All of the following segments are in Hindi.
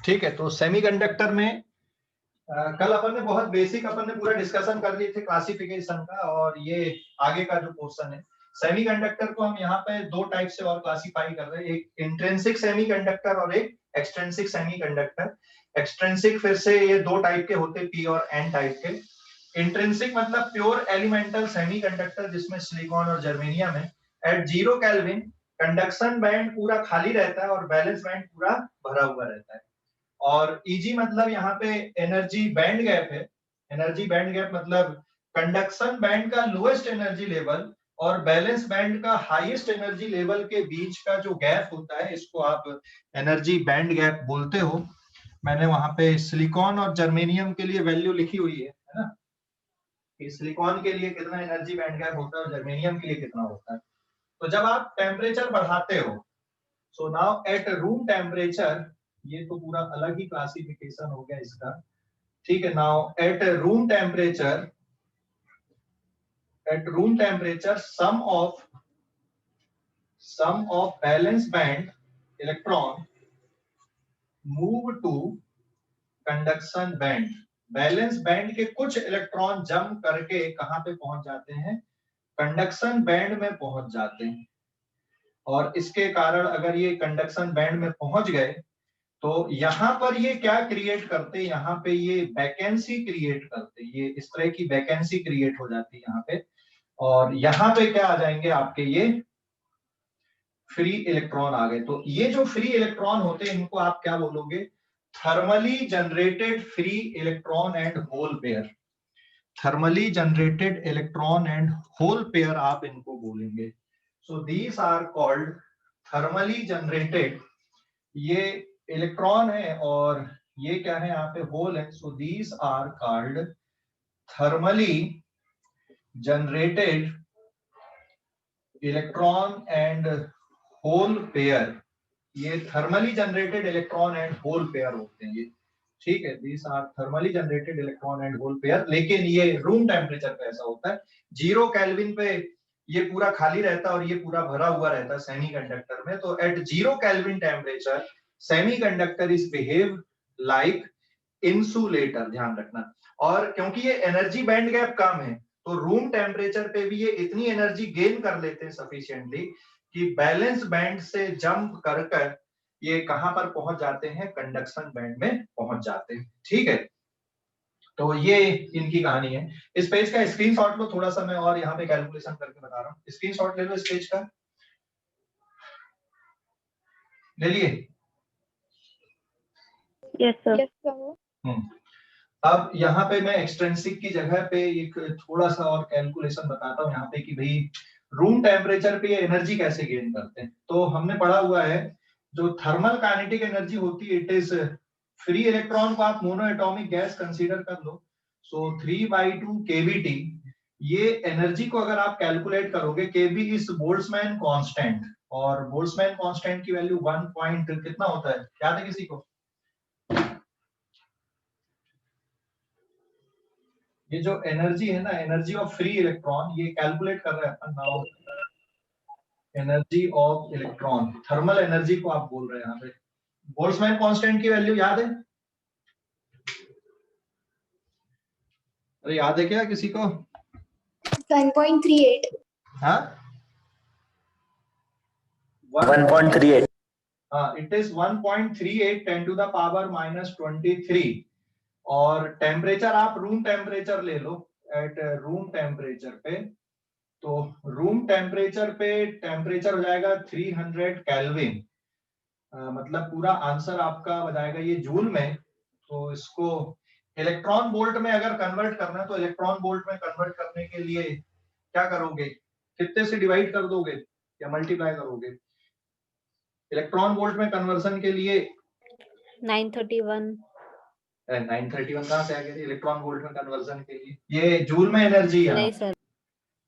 ठीक है, तो सेमीकंडक्टर में कल अपन ने बहुत बेसिक अपन ने पूरा डिस्कशन कर लिए थे क्लासिफिकेशन का, और ये आगे का जो क्वेश्चन है सेमीकंडक्टर को हम यहाँ पे दो टाइप से और क्लासिफाई कर रहे हैं, एक इंट्रिंसिक सेमीकंडक्टर और एक एक्सट्रिंसिक सेमीकंडक्टर। एक्सट्रिंसिक फिर से ये दो टाइप के होते हैं, पी और एन टाइप के। इंट्रिंसिक मतलब प्योर एलिमेंटल सेमीकंडक्टर जिसमें सिलिकॉन और जर्मेनियम है। एट 0 केल्विन कंडक्शन बैंड पूरा खाली रहता है और बैलेंस बैंड पूरा भरा हुआ रहता है। और ईजी मतलब यहाँ पे एनर्जी बैंड गैप है। एनर्जी बैंड गैप मतलब कंडक्शन बैंड का लोएस्ट एनर्जी लेवल और बैलेंस बैंड का हाईएस्ट एनर्जी लेवल के बीच का जो गैप होता है, इसको आप एनर्जी बैंड गैप बोलते हो। मैंने वहां पे सिलिकॉन और जर्मेनियम के लिए वैल्यू लिखी हुई है ना, कि सिलिकॉन के लिए कितना एनर्जी बैंड गैप होता है और जर्मेनियम के लिए कितना होता है। तो जब आप टेम्परेचर बढ़ाते हो, so now at room temperature, ये तो पूरा अलग ही क्लासिफिकेशन हो गया इसका, ठीक है। Now at room temperature, some of valence band electron move to conduction band. Valence band के कुछ इलेक्ट्रॉन जंप करके कहां पे पहुंच जाते हैं, कंडक्शन बैंड में पहुंच जाते हैं। और इसके कारण अगर ये कंडक्शन बैंड में पहुंच गए तो यहाँ पर ये क्या क्रिएट करते, यहाँ पे ये वैकेंसी क्रिएट करते, ये इस तरह की वैकेंसी क्रिएट हो जाती है यहाँ पे। और यहाँ पे क्या आ जाएंगे आपके, ये फ्री इलेक्ट्रॉन आ गए। तो ये जो फ्री इलेक्ट्रॉन होते हैं इनको आप क्या बोलोगे, thermally generated free electron and hole pair. Thermally generated electron and hole pair आप इनको बोलेंगे। So these are called thermally generated, ये इलेक्ट्रॉन है और ये क्या है यहाँ पे होल है। So these are called thermally generated electron and hole pair. ये thermally generated electron and hole pair होते हैं ये, ठीक है। These are thermally generated electron and hole pair. लेकिन ये रूम टेम्परेचर पे ऐसा होता है, 0 केल्विन पे ये पूरा खाली रहता है और ये पूरा भरा हुआ रहता है सेमीकंडक्टर में। तो at 0 kelvin temperature semiconductor is behave like insulator, ध्यान रखना। और क्योंकि ये एनर्जी बैंड गैप कम है तो रूम टेम्परेचर पे भी ये इतनी एनर्जी गेन कर लेते हैं सफिशिएंटली कि बैलेंस बैंड से जंप कर कर ये कहां पर पहुंच जाते हैं, कंडक्शन बैंड में पहुंच जाते हैं, ठीक है। तो ये इनकी कहानी है। इस पेज का स्क्रीनशॉट लो थोड़ा सा, मैं और यहाँ पे कैलकुलेशन करके बता रहा हूँ। स्क्रीनशॉट ले लो इस पेज का, ले लिए? Yes sir. अब यहाँ पे मैं एक्सट्रिंसिक की जगह पे एक थोड़ा सा और कैलकुलेशन बताता हूँ यहाँ पे कि भाई रूम टेम्परेचर पे ये एनर्जी कैसे गेन करते हैं। तो हमने पढ़ा हुआ है जो थर्मल काइनेटिक एनर्जी होती है, इट इज फ्री इलेक्ट्रॉन को आप मोनो एटॉमिक गैस कंसीडर कर लो। सो 3/2 kBT, ये एनर्जी को अगर आप कैलकुलेट करोगे, kB इज बोल्ट्जमैन कांस्टेंट, और बोल्ट्जमैन कांस्टेंट की वैल्यू 1 पॉइंट कितना होता है, याद है किसी को? ये जो एनर्जी है ना, एनर्जी ऑफ फ्री इलेक्ट्रॉन, ये कैलकुलेट कर रहे हैं अपन now, energy of electron, thermal energy को आप बोल रहे हैं यहाँ पे। बोल्ट्जमैन कांस्टेंट की वैल्यू याद है? अरे याद है क्या किसी को? 1.38। हाँ 1.38। हाँ, इट इज 1.38 10⁻⁻23। और टेम्परेचर आप रूम टेम्परेचर ले लो, एट रूम टेम्परेचर पे, तो रूम टेम्परेचर पे टेम्परेचर हो जाएगा 300 केल्विन। मतलब पूरा आंसर आपका हो जाएगा ये जूल में। तो इसको इलेक्ट्रॉन वोल्ट में अगर कन्वर्ट करना है तो इलेक्ट्रॉन वोल्ट में कन्वर्ट करने के लिए क्या करोगे, कितने से डिवाइड कर दोगे या मल्टीप्लाई करोगे? इलेक्ट्रॉन वोल्ट में कन्वर्सन के लिए 931। 931 कहाँ से आ गया इलेक्ट्रॉन वोल्ट में कन्वर्सन के लिए? ये जूल में एनर्जी है। नहीं सर।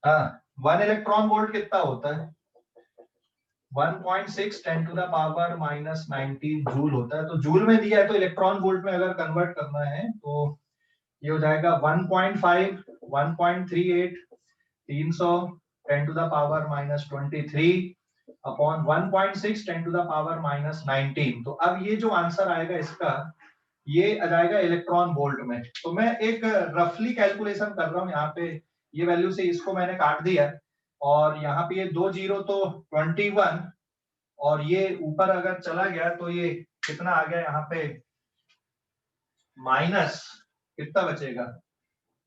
हाँ, 1 इलेक्ट्रॉन वोल्ट कितना होता है? 1.6 10⁻⁻19 जूल होता है। तो जूल में दिया है तो इलेक्ट्रॉन वोल्ट में अगर कन्वर्ट करना है तो ये हो जाएगा 1.5, 1.38, 300 10⁻⁻23 upon 1.6 10 to the power minus 19। तो अब ये जो आंसर आएगा इसका, ये आ जाएगा इलेक्ट्रॉन वोल्ट में। तो मैं एक रफली कैलकुलेशन कर रहा हूँ यहाँ पे, ये वैल्यू से इसको मैंने काट दिया, और यहाँ पे ये 2 जीरो तो 21, और ये ऊपर अगर चला गया तो ये कितना आ गया यहाँ पे, माइनस कितना बचेगा,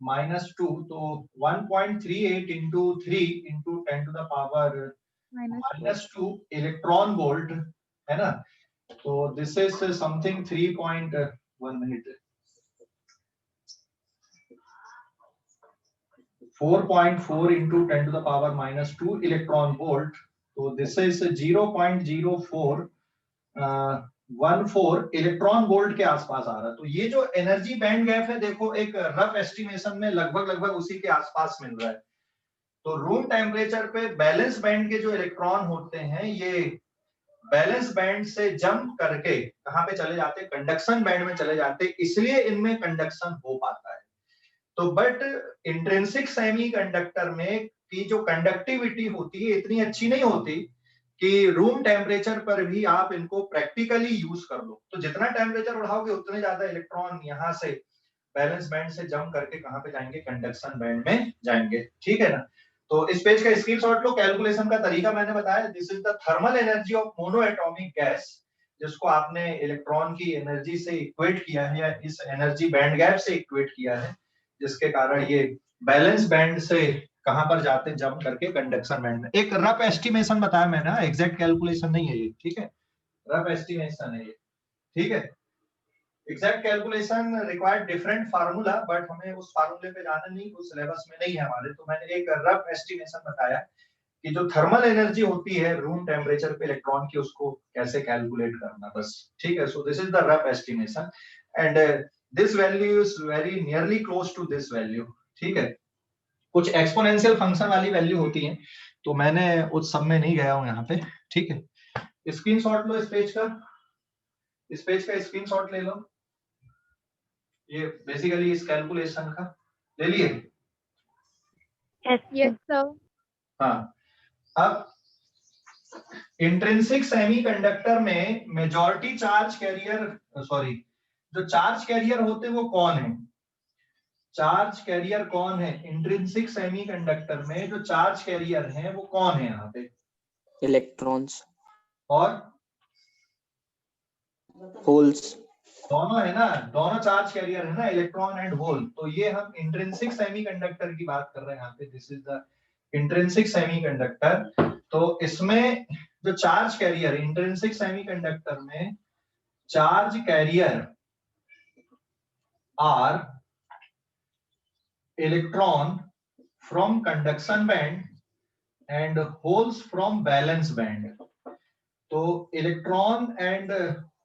-2। तो 1.38 into 3 into 10 to the power -2 electron volt, है ना। तो this is something 3.1 minus 4.4 into 10 to the power -2 electron volt. तो दिस इज 0.0414 इलेक्ट्रॉन वोल्ट के आसपास आ रहा है। तो ये जो एनर्जी बैंड गैप है, देखो एक रफ एस्टिमेशन में लगभग उसी के आसपास मिल रहा है। तो रूम टेम्परेचर पे बैलेंस बैंड के जो इलेक्ट्रॉन होते हैं, ये बैलेंस बैंड से जंप करके कहां पे चले जाते, कंडक्शन बैंड में चले जाते, इसलिए इनमें कंडक्शन हो पाता है। तो बट इंट्रिंसिक सेमीकंडक्टर में की जो कंडक्टिविटी होती है इतनी अच्छी नहीं होती कि रूम टेम्परेचर पर भी आप इनको प्रैक्टिकली यूज कर लो। तो जितना टेम्परेचर बढ़ाओगे उतने ज्यादा इलेक्ट्रॉन यहाँ से बैलेंस बैंड से जंप करके कहां पे जाएंगे, कंडक्शन बैंड में जाएंगे, ठीक है ना। तो इस पेज का स्क्रीनशॉट लो। कैलकुलेशन का तरीका मैंने बताया, this is the thermal energy of mono atomic gas, जिसको आपने इलेक्ट्रॉन की एनर्जी से इक्वेट किया है, या इस एनर्जी बैंड गैप से इक्वेट किया है, जिसके कारण ये बैलेंस बैंड से कहां पर जाते, जंप करके कंडक्शन बैंड में। एक रफ एस्टिमेशन बताया मैंने, एग्जैक्ट कैलकुलेशन नहीं है ये, ठीक है, रफ एस्टिमेशन है ये, ठीक है। Exact calculation required different formula, but हमें उस फार्मूले पे जाना नहीं, उस सिलेबस में नहीं है हमारे। तो मैंने एक रफ एस्टिमेशन बताया कि जो थर्मल एनर्जी होती है रूम टेम्परेचर पे इलेक्ट्रॉन की, उसको कैसे कैलकुलेट करना, बस, ठीक है। So this is the rough estimation, and this value is very nearly close to this value, ठीक है। कुछ एक्सपोनेंशियल फंक्शन वाली वैल्यू होती है, तो मैंने उस सब में नहीं गया हूं यहाँ पे, ठीक है। स्क्रीनशॉट लो इस पेज का, इस पेज का स्क्रीनशॉट ले लो। ये बेसिकली इस कैलकुलेशन का ले लिए। Yes sir. हाँ, अब इंट्रिंसिक सेमीकंडक्टर में मेजॉरिटी चार्ज कैरियर, सॉरी, जो चार्ज कैरियर होते हैं वो कौन है, चार्ज कैरियर कौन है इंट्रिंसिक सेमीकंडक्टर में, जो चार्ज कैरियर है वो कौन है यहाँ पे, इलेक्ट्रॉन्स और होल्स, दोनों है ना, दोनों चार्ज कैरियर है ना, इलेक्ट्रॉन एंड होल। तो ये हम इंट्रिंसिक सेमीकंडक्टर की बात कर रहे हैं यहाँ पे, this is the intrinsic semiconductor. तो इसमें जो चार्ज कैरियर, इंट्रिंसिक सेमीकंडक्टर में charge carrier are electron from conduction band and holes from valence band. तो इलेक्ट्रॉन एंड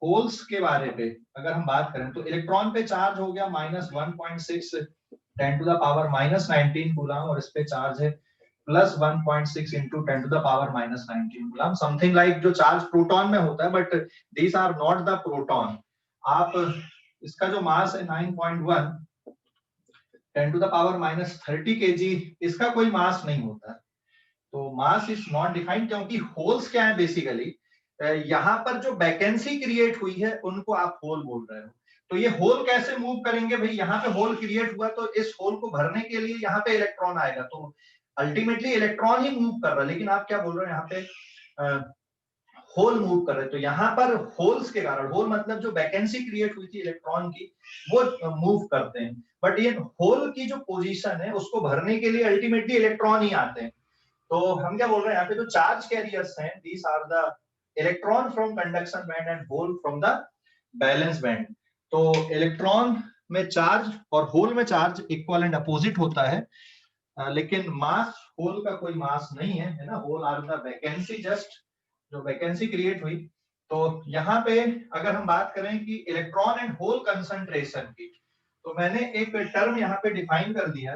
होल्स के बारे पे अगर हम बात करें, तो इलेक्ट्रॉन पे चार्ज हो गया -1.6 10 टू द पावर -19 कूलम, और इस पे चार्ज है +1.6 into 10 to the power -19 coulomb, something like जो चार्ज प्रोटॉन में होता है, but these are not the proton. आप इसका जो मास है 9.1 10 टू द पावर -30 kg, इसका कोई मास नहीं होता है। तो मास इज नॉट डिफाइंड, क्योंकि होल्स क्या है बेसिकली, यहाँ पर जो वैकेंसी क्रिएट हुई है उनको आप होल बोल रहे हो। तो ये होल कैसे मूव करेंगे भाई, यहाँ पे होल क्रिएट हुआ तो इस होल को भरने के लिए यहाँ पे इलेक्ट्रॉन आएगा, तो अल्टीमेटली इलेक्ट्रॉन ही मूव कर रहा है, लेकिन आप क्या बोल रहे हो यहाँ पे होल मूव कर रहे हैं। तो यहाँ पर होल्स के कारण, होल मतलब जो वैकेंसी क्रिएट हुई थी इलेक्ट्रॉन की, वो मूव करते हैं, बट ये होल की जो पोजीशन है उसको भरने के लिए अल्टीमेटली इलेक्ट्रॉन ही आते हैं। तो हम क्या बोल रहे हैं यहाँ पे, जो चार्ज कैरियर्स हैं, these are the electron from conduction band and hole from the valence band. तो इलेक्ट्रॉन में चार्ज और होल में चार्ज इक्वल एंड अपोजिट होता है, लेकिन मास होल का कोई मास नहीं है ना, hole are the vacancy, just जो वैकेंसी क्रिएट हुई। तो यहाँ पे अगर हम बात करें कि इलेक्ट्रॉन एंड होल कंसंट्रेशन की, तो मैंने एक टर्म यहाँ पे डिफाइन कर दिया,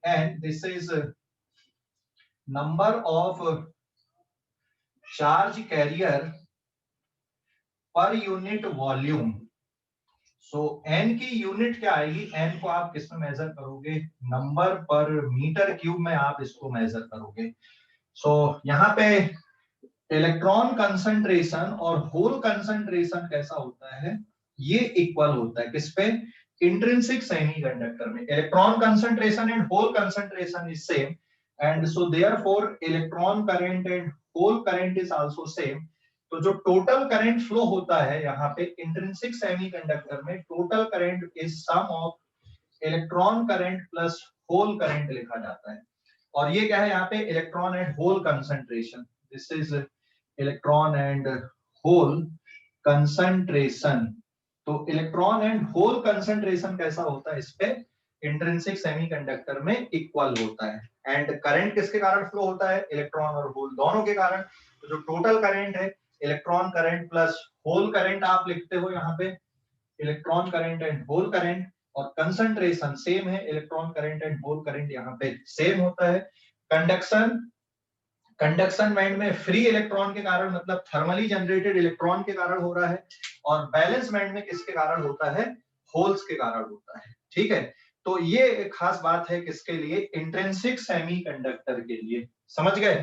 and this is number of charge carrier per unit volume. So n की यूनिट क्या आएगी, n को आप किस में मेजर करोगे, नंबर पर मीटर क्यूब में आप इसको मेजर करोगे। सो यहाँ पे इलेक्ट्रॉन कंसंट्रेशन और होल कंसंट्रेशन कैसा होता है, ये इक्वल होता है किस पे, इंट्रिंसिक सेमीकंडक्टर में। Electron concentration and hole concentration is same and so therefore electron current and hole current is also same. तो जो टोटल करंट फ्लो होता है यहाँ पे इंट्रिंसिक सेमीकंडक्टर में, total current is sum of electron current plus hole current लिखा जाता है। और ये क्या है यहाँ पे, electron and hole concentration, this is electron and hole concentration. तो इलेक्ट्रॉन एंड होल कंसंट्रेशन कैसा होता है इस पे, इंट्रिंसिक सेमीकंडक्टर में इक्वल होता है। एंड करंट किसके कारण फ्लो होता है, इलेक्ट्रॉन और होल दोनों के कारण। तो जो टोटल करंट है electron current plus hole current आप लिखते हो यहाँ पे, electron current and hole current, और कंसंट्रेशन सेम है, electron current and hole current यहाँ पे सेम होता है। कंडक्शन बैंड में फ्री इलेक्ट्रॉन के कारण, मतलब थर्मली जनरेटेड इलेक्ट्रॉन के कारण हो रहा है, और बैलेंस बैंड में किसके कारण होता है, होल्स के कारण होता है। ठीक है, तो ये एक खास बात है किसके लिए, इंट्रिंसिक सेमीकंडक्टर के लिए। समझ गए?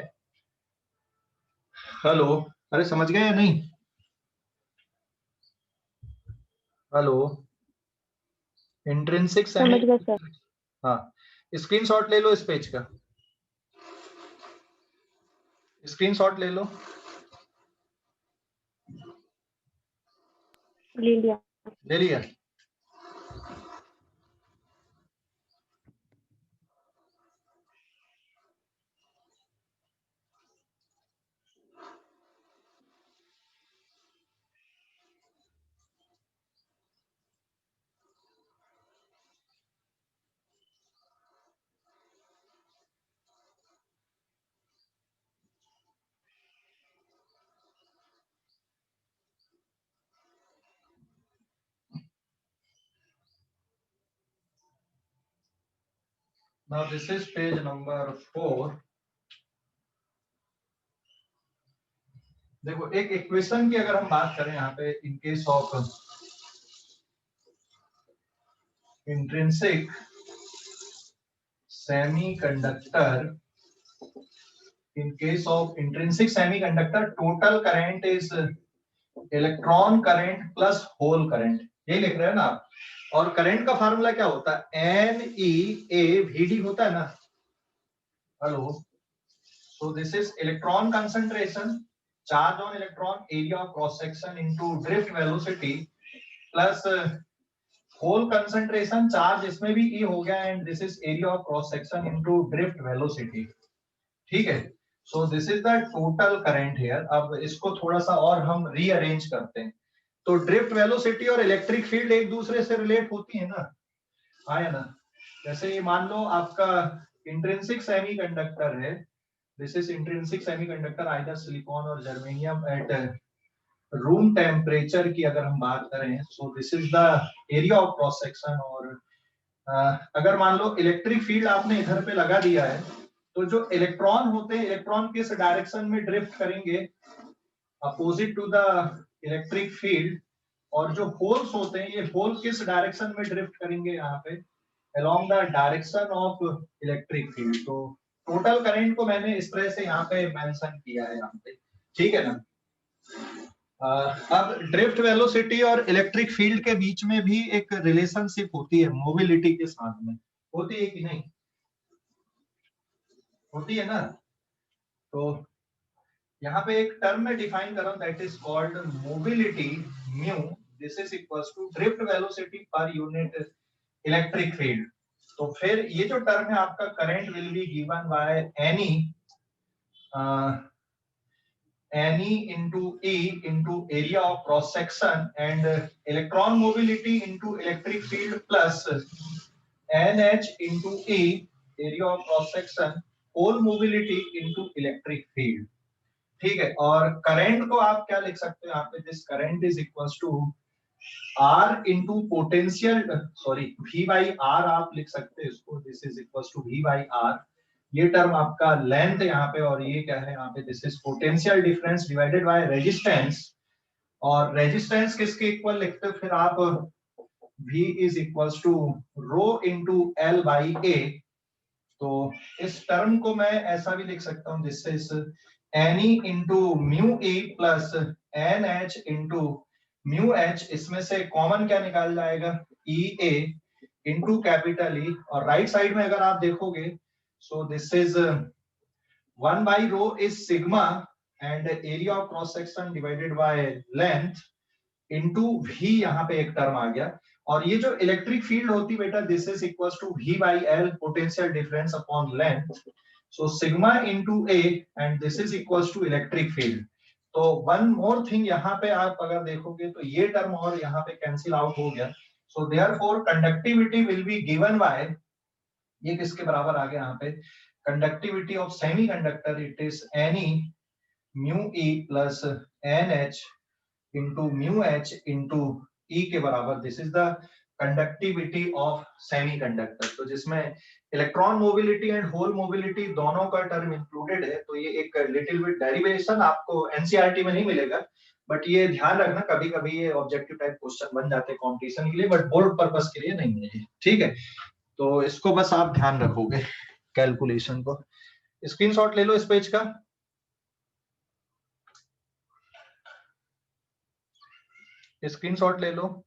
हेलो, अरे समझ गए या नहीं? हेलो, इंट्रिंसिक समझ गए सर। हाँ, स्क्रीनशॉट ले लो इस पेज का, स्क्रीनशॉट ले लो। ले लिया। ले लिया? Now this is page number 4. देखो एक इक्वेशन की अगर हम बात करें यहाँ पे, in case of intrinsic semiconductor, in case of intrinsic semiconductor total current is electron current plus hole current, ये लिख रहे हैं ना आप। और करंट का फार्मूला क्या होता है, NeAVD होता है ना। Hello, so this is electron concentration, charge on electron, area of cross section into drift velocity plus hole concentration, charge इसमें भी E हो गया, and this is area of cross section into drift velocity। ठीक है, so this is the total current here. अब इसको थोड़ा सा और हम रीअरेंज करते हैं। तो ड्रिफ्ट वेलोसिटी और इलेक्ट्रिक फील्ड एक दूसरे से रिलेट होती है ना, हाँ या ना। जैसे ये मान लो आपका इंट्रिंसिक सेमीकंडक्टर है, this is intrinsic semiconductor either silicon और जर्मेनियम एट रूम टेम्परेचर की अगर हम बात करें, सो this is the area of cross section. और अगर मान लो इलेक्ट्रिक फील्ड आपने इधर पे लगा दिया है, तो जो इलेक्ट्रॉन होते हैं, इलेक्ट्रॉन किस डायरेक्शन में ड्रिफ्ट करेंगे, opposite to the electric field. और जो होल्स होते हैं, ये होल किस डायरेक्शन में ड्रिफ्ट करेंगे यहाँ पे, along the direction of electric field. तो टोटल करंट को मैंने इस तरह से यहाँ पे मेंशन किया है यहाँ पे, ठीक है ना। अब ड्रिफ्ट वेलोसिटी और इलेक्ट्रिक फील्ड के बीच में भी एक रिलेशनशिप होती है, मोबिलिटी के साथ में होती है कि नहीं, होती है ना। तो यहाँ पे एक टर्म में डिफाइन कर रहा हूं, that is called mobility mu, this is equals to drift velocity per unit electric field. तो फिर ये जो टर्म है आपका, current will be given by NE into E into area of cross section and electron mobility into electric field plus NH into E area of cross section whole mobility into electric field। ठीक है, और करंट को आप क्या लिख सकते हो यहाँ पे, this current is equals to R into potential, sorry V by R आप लिख सकते हो इसको, this is equals to V by R। ये टर्म आपका लेंथ यहाँ पे, और ये क्या है यहाँ पे, this is potential difference divided by resistance. और रेजिस्टेंस किसके इक्वल लिखते हो फिर आप, V is equals to rho into L by A। तो इस टर्म को मैं ऐसा भी लिख सकता हूँ, this is Ne into mu E plus NH into mu H, इसमें से कॉमन क्या निकाल जाएगा, EA इंटू कैपिटल E, और राइट साइड में अगर आप देखोगे सो this is 1 by rho is sigma and area of cross section divided by length into V, यहाँ पे एक टर्म आ गया, और ये जो इलेक्ट्रिक फील्ड होती बेटा this is equals to V by L potential difference upon length, so sigma into A and this is equals to electric field. तो वन मोर थिंग यहाँ पे आप अगर देखोगे तो ये टर्म और यहाँ पे कैंसिल आउट हो गया, so therefore conductivity will be given by, ये किसके बराबर आ गया यहाँ पे, conductivity of semiconductor it is Ne mu E plus NH into mu H into E के बराबर, this is the conductivity of semiconductor. तो जिसमें electron mobility and hole mobility दोनों का टर्म इंक्लूडेड है, तो ये एक लिटिल बिट डेरिवेशन आपको एनसीईआरटी में नहीं मिलेगा, बट ये ध्यान रखना कभी कभी ये ऑब्जेक्टिव टाइप क्वेश्चन बन जाते हैं कंपटीशन के लिए, बट बोर्ड पर्पस के लिए नहीं है, ठीक है। तो इसको बस आप ध्यान रखोगे कैलकुलेशन को। स्क्रीनशॉट ले लो इस पेज का, स्क्रीनशॉट ले लो।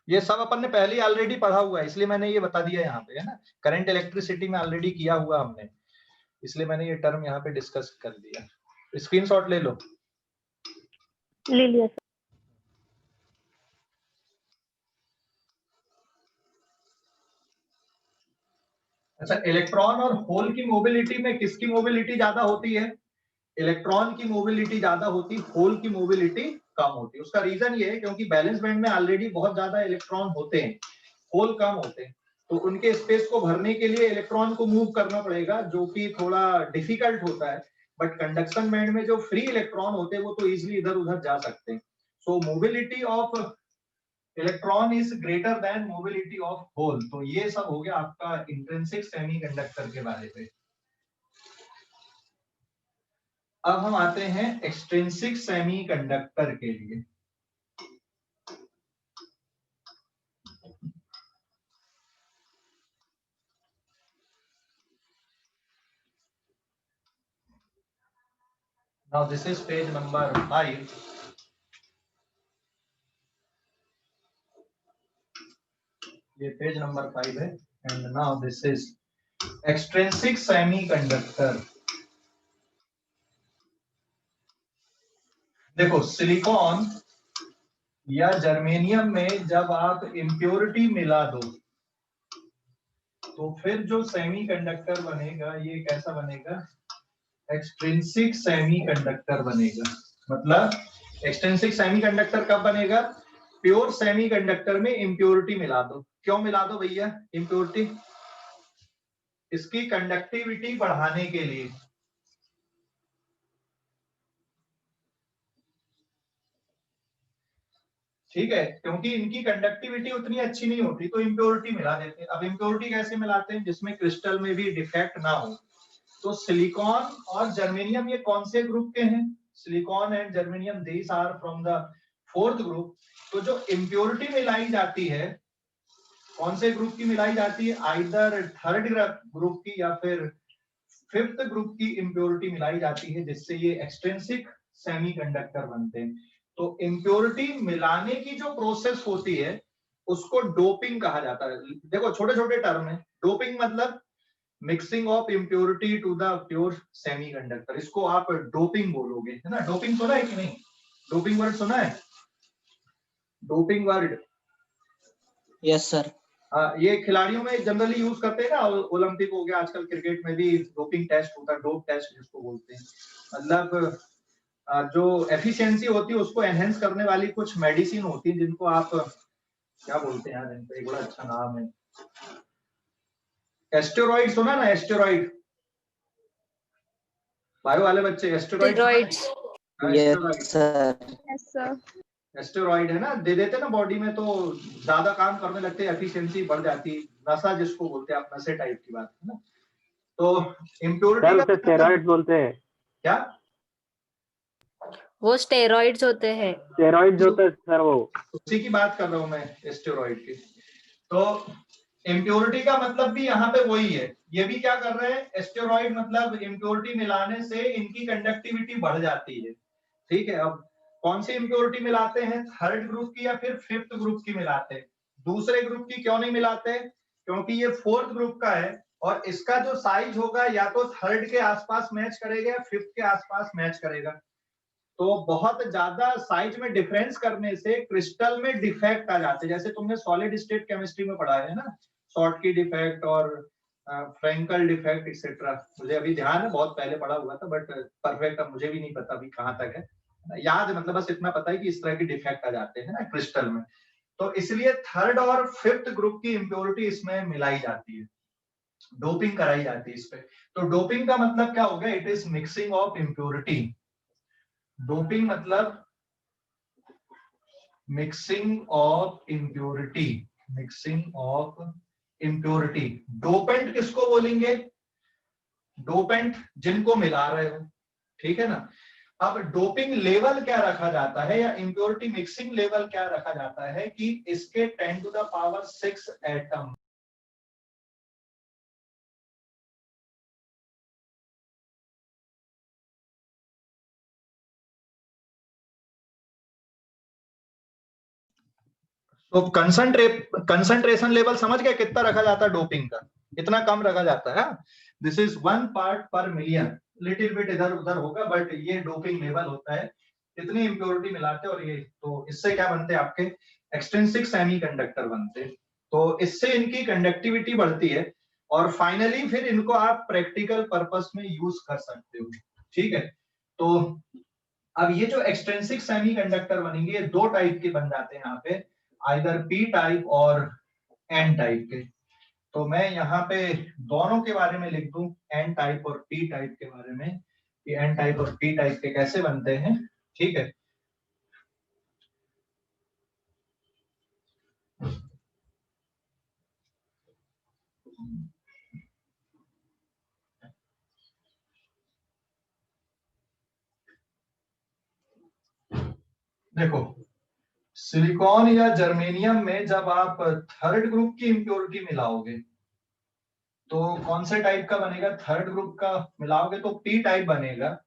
ये सब अपन ने पहले ही ऑलरेडी पढ़ा हुआ है, इसलिए मैंने ये बता दिया यहाँ पे, है ना, करंट इलेक्ट्रिसिटी में ऑलरेडी किया हुआ हमने, इसलिए मैंने ये टर्म यहाँ पे डिस्कस कर दिया। स्क्रीनशॉट ले लो, ले लिया सर। अच्छा, इलेक्ट्रॉन और होल की मोबिलिटी में किसकी मोबिलिटी ज्यादा होती है, इलेक्ट्रॉन की मोबिलिटी ज्यादा होती, होल की मोबिलिटी कम होती है। उसका रीजन ये है क्योंकि बैलेंस बैंड में ऑलरेडी बहुत ज्यादा इलेक्ट्रॉन होते हैं, होल कम होते हैं, तो उनके स्पेस को भरने के लिए इलेक्ट्रॉन को मूव करना पड़ेगा, जो कि थोड़ा डिफिकल्ट होता है। बट कंडक्शन बैंड में जो फ्री इलेक्ट्रॉन होते हैं वो तो इजिली इधर उधर जा सकते हैं। So mobility of electron is greater than mobility of hole. तो ये सब हो गया आपका इंट्रिंसिक सेमीकंडक्टर के बारे में। अब हम आते हैं एक्सट्रिंसिक सेमीकंडक्टर के लिए। Now this is page number 5. ये पेज नंबर 5 है, and now this is extrinsic semiconductor. देखो सिलिकॉन या जर्मेनियम में जब आप इम्प्योरिटी मिला दो तो फिर जो सेमीकंडक्टर बनेगा ये कैसा बनेगा, एक्सट्रिंसिक सेमीकंडक्टर बनेगा। मतलब एक्सट्रिंसिक सेमीकंडक्टर कब बनेगा, प्योर सेमीकंडक्टर में इम्प्योरिटी मिला दो। क्यों मिला दो भैया इम्प्योरिटी, इसकी कंडक्टिविटी बढ़ाने के लिए। ठीक है, क्योंकि इनकी कंडक्टिविटी उतनी अच्छी नहीं होती तो इम्प्योरिटी मिला देते हैं। अब इम्प्योरिटी कैसे मिलाते हैं, जिसमें क्रिस्टल में भी डिफेक्ट ना हो। तो सिलिकॉन और जर्मेनियम ये कौन से ग्रुप के हैं, silicon and germanium these are from the fourth group. तो जो इम्प्योरिटी मिलाई जाती है कौन से ग्रुप की मिलाई जाती है, आइदर थर्ड ग्रुप की या फिर फिफ्थ ग्रुप की इम्प्योरिटी मिलाई जाती है, जिससे ये एक्सट्रिंसिक सेमीकंडक्टर बनते हैं। तो इम्प्योरिटी मिलाने की जो प्रोसेस होती है उसको डोपिंग कहा जाता है। देखो छोटे छोटे टर्म है, डोपिंग मतलब mixing of impurity to the pure semiconductor, इसको आप डोपिंग बोलोगे, है ना। डोपिंग सुना है कि नहीं, डोपिंग वर्ड सुना है, डोपिंग वर्ड। Yes sir. ये खिलाड़ियों में जनरली यूज करते हैं ना, ओलंपिक हो गया, आजकल क्रिकेट में भी डोपिंग टेस्ट होता है, डोप टेस्ट जिसको बोलते हैं। मतलब जो एफिशिएंसी होती है उसको एनहेंस करने वाली कुछ मेडिसिन होती है, जिनको आप क्या बोलते हैं यार, इनका एक बड़ा अच्छा नाम है, एस्टेरॉइड सुना ना, एस्टेरॉइड, बायो वाले बच्चे एस्टेरॉइड। Yes sir. एस्टेरॉइड है ना, दे देते ना बॉडी में तो ज्यादा काम करने लगते हैं, एफिशिएंसी बढ़ जाती है, नशा जिसको बोलते हैं आप, नशे टाइप की बात है ना। तो इम्प्योरिटी का स्टेरॉइड बोलते हैं क्या, वो स्टेरॉइड्स होते हैं, स्टेरॉइड होता है सर, वो उसी की बात कर रहा हूं मैं, स्टेरॉइड की। तो इम्प्योरिटी का मतलब भी यहाँ पे वही है, ये भी क्या कर रहे हैं, स्टेरॉइड मतलब इम्प्योरिटी मिलाने से इनकी कंडक्टिविटी बढ़ जाती है। ठीक है, अब कौन सी इम्प्योरिटी मिलाते हैं, थर्ड ग्रुप की या फिर फिफ्थ ग्रुप की मिलाते हैं। दूसरे ग्रुप की क्यों नहीं मिलाते, क्योंकि ये फोर्थ ग्रुप का है और इसका जो साइज होगा या तो थर्ड के आसपास मैच करेगा या फिफ्थ के आसपास मैच करेगा। तो बहुत ज्यादा साइज में डिफरेंस करने से क्रिस्टल में डिफेक्ट आ जाते हैं, जैसे तुमने सॉलिड स्टेट केमिस्ट्री में पढ़ा है ना, शॉर्टकी डिफेक्ट और फ्रैंकल डिफेक्ट एक्सेट्रा। मुझे अभी ध्यान है, बहुत पहले पढ़ा हुआ था, बट परफेक्ट अब मुझे भी नहीं पता अभी कहाँ तक है याद है, मतलब बस इतना पता है कि इस तरह के डिफेक्ट आ जाते हैं ना क्रिस्टल में। तो इसलिए थर्ड और फिफ्थ ग्रुप की इम्प्योरिटी इसमें मिलाई जाती है, डोपिंग कराई जाती है इस पे। तो डोपिंग का मतलब क्या हो गया, it is mixing of impurity. Doping मतलब mixing of impurity, mixing of impurity. Dopant किसको बोलेंगे, डोपेंट जिनको मिला रहे हो, ठीक है ना। अब डोपिंग लेवल क्या रखा जाता है या इम्प्योरिटी मिक्सिंग लेवल क्या रखा जाता है कि इसके 10⁶ एटम तो कंसंट्रेशन लेवल समझ गए कितना रखा जाता है डोपिंग का, इतना कम रखा जाता है। दिस इज 1 पार्ट पर मिलियन, लिटिल बिट इधर उधर होगा बट ये डोपिंग लेवल होता है, इतनी इंप्योरिटी मिलाते हैं। और ये तो इससे क्या बनते हैं, आपके एक्सट्रिंसिक सेमीकंडक्टर बनते हैं। तो इससे इनकी कंडक्टिविटी बढ़ती है और फाइनली फिर इनको आप प्रैक्टिकल पर्पस में यूज कर सकते हो। ठीक है, तो अब ये जो एक्सट्रिंसिक सेमीकंडक्टर बनेंगे, ये दो टाइप के बन जाते हैं यहाँ पे, आइदर पी टाइप और एन टाइप के। तो मैं यहाँ पे दोनों के बारे में लिख दूं, एन टाइप और पी टाइप के बारे में, कि एन टाइप और पी टाइप के कैसे बनते हैं। ठीक है, देखो सिलिकॉन या जर्मेनियम में जब आप थर्ड ग्रुप की इंप्योरिटी मिलाओगे तो कौन से टाइप का बनेगा, थर्ड ग्रुप का मिलाओगे तो पी टाइप बनेगा।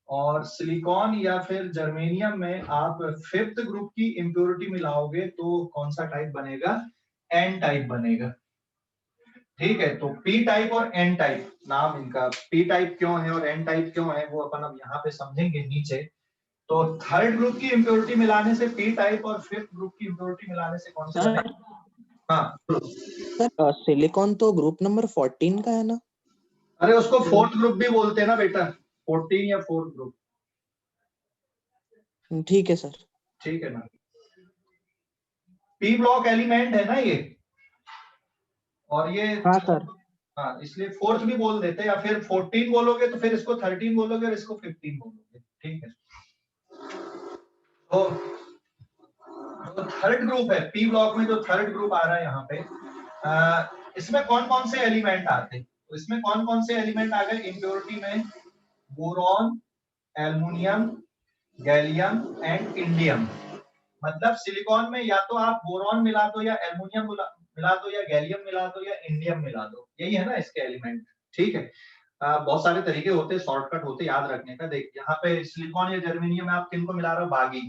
और सिलिकॉन या फिर जर्मेनियम में आप फिफ्थ ग्रुप की इंप्योरिटी मिलाओगे तो कौन सा टाइप बनेगा, एन टाइप बनेगा। ठीक है, तो पी टाइप और एन टाइप नाम इनका, पी टाइप क्यों है और एन टाइप क्यों है वो अपन अब यहाँ पे समझेंगे नीचे। तो थर्ड ग्रुप की इंप्योरिटी मिलाने से पी टाइप और फिफ्थ ग्रुप की इंप्योरिटी मिलाने से कौन सा बनेगा। हाँ सर सिलिकॉन तो ग्रुप नंबर 14 का है ना। अरे उसको फोर्थ ग्रुप भी बोलते हैं ना बेटा, 14 या फोर्थ ग्रुप। ठीक है सर। ठीक है ना, पी ब्लॉक एलिमेंट है ना ये, और ये हाँ सर। हाँ इसलिए फोर्थ भी बोल देते हैं, या फिर 14 बोलोगे तो फिर इसको 13 बोलोगे और इसको 15 बोलोगे। ठीक है, तो थर्ड ग्रुप है पी ब्लॉक में, जो थर्ड ग्रुप आ रहा है यहाँ पे, इसमें कौन कौन से एलिमेंट आते हैं, तो इसमें कौन कौन से एलिमेंट आ गए इंप्योरिटी में, boron, aluminium, gallium and indium. मतलब सिलिकॉन में या तो आप बोरॉन मिला दो या एल्युमिनियम मिला दो या गैलियम मिला दो या इंडियम मिला दो, यही है ना इसके एलिमेंट। ठीक है, बहुत सारे तरीके होते हैं, शॉर्टकट होते याद रखने का। देख यहाँ पे सिलिकॉन या जर्मेनियम में आप किनको मिला रहे हो, बागी,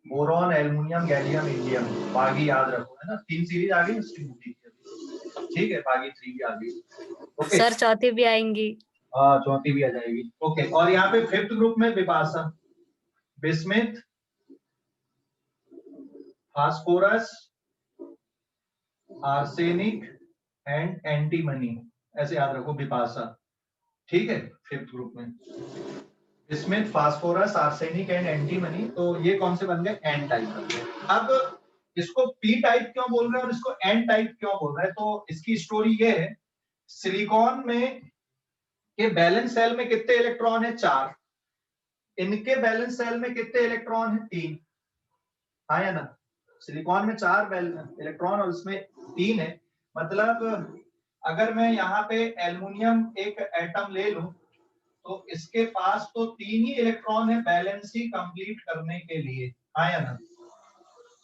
बोरॉन, एल्युमिनियम, गैलियम, इंडियम, बागी याद रखो, है ना। 3 सीरीज आ गई उसकी मूवी की। ठीक है, बागी 3 भी आ गई। ओके सर चौथी भी आएंगी। हाँ चौथी भी आ जाएगी। ओके, और यहाँ पे फिफ्थ ग्रुप में Bipasha, bismuth, phosphorus, arsenic and antimony, ऐसे याद रखो बिपाशा। ठीक है, फिफ्थ ग्रुप में इसमें फास्फोरस, आर्सेनिक एंड एंटीमनी, तो ये कौन से बन गए, एन टाइप बन गए। अब इसको पी टाइप क्यों बोल रहे हैं और इसको एन टाइप क्यों बोल रहे हैं, तो इसकी स्टोरी ये है, सिलिकॉन में के बैलेंस सेल में कितने इलेक्ट्रॉन है, 4। इनके बैलेंस सेल में कितने इलेक्ट्रॉन है, 3। हाँ या ना, सिलिकॉन में 4 इलेक्ट्रॉन और इसमें 3 है। मतलब अगर मैं यहाँ पे एल्युमिनियम एक एटम ले लूं तो इसके पास तो 3 ही इलेक्ट्रॉन है बैलेंस ही कंप्लीट करने के लिए, हाँ या ना,